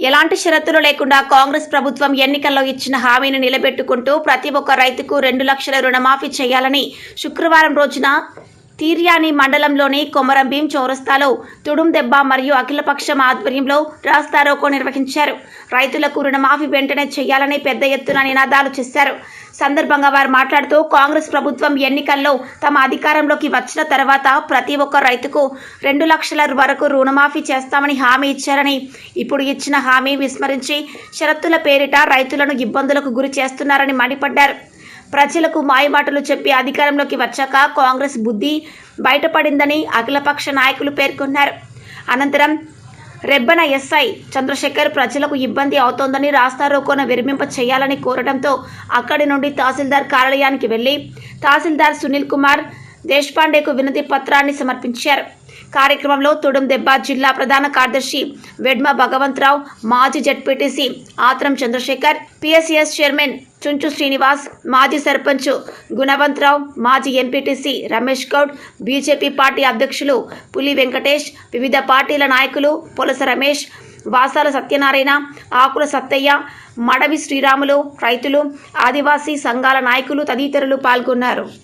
ఎలాంటి షరతులు లేకుండా కాంగ్రెస్ ప్రభుత్వం ఎన్నికల్లో ఇచ్చిన హామీని నిలబెట్టుకుంటూ ప్రతి ఒక్క రైతుకు 2 లక్షల రుణమాఫీ చేయాలని శుక్రవారం రోజున తీర్యాని మండలంలోని కొమరంభీం చౌరస్తాలో తుడుం దెబ్బ మరియు అఖిలపక్షం ఆధ్వర్యంలో రాస్తారోకో నిర్వహించారు. రైతులకు రుణమాఫీ వెంటనే చేయాలని పెద్ద ఎత్తున నినాదాలు చేశారు. సందర్భంగా వారు మాట్లాడుతూ కాంగ్రెస్ ప్రభుత్వం ఎన్నికల్లో తమ అధికారంలోకి వచ్చిన తర్వాత ప్రతి ఒక్క రైతుకు 2 లక్షల వరకు రుణమాఫీ చేస్తామని హామీ ఇచ్చారని, ఇప్పుడు ఇచ్చిన హామీ విస్మరించి షరతుల పేరిట రైతులను ఇబ్బందులకు గురి చేస్తున్నారని మండిపడ్డారు. ప్రజలకు మాయమాటలు చెప్పి అధికారంలోకి వచ్చాక కాంగ్రెస్ బుద్ధి బయటపడిందని అఖిలపక్ష నాయకులు పేర్కొన్నారు. అనంతరం రెబ్బన ఎస్ఐ చంద్రశేఖర్ ప్రజలకు ఇబ్బంది అవుతోందని రాస్తారోకోను విరమింప చేయాలని కోరడంతో అక్కడి నుండి తహసీల్దార్ కార్యాలయానికి వెళ్లి తహసీల్దార్ సునీల్ కుమార్ దేశపాండేకు వినతి పత్రాన్ని సమర్పించారు. కార్యక్రమంలో తుడుం దెబ్బ జిల్లా ప్రధాన కార్యదర్శి వెడ్మ భగవంతరావు, మాజీ జెడ్పీటీసీ ఆత్రం చంద్రశేఖర్, పిఎస్సిఎస్ చైర్మన్ చుంచు శ్రీనివాస్, మాజీ సర్పంచ్ గుణవంతరావు, మాజీ MPTC Ramesh Goud, BJP party అధ్యక్షులు పులి వెంకటేష్, వివిధ పార్టీల నాయకులు పొలస రమేష్, వాసాల సత్యనారాయణ, ఆకుల సత్తయ్య, మడవి శ్రీరాములు, రైతులు, ఆదివాసీ సంఘాల నాయకులు తదితరులు పాల్గొన్నారు.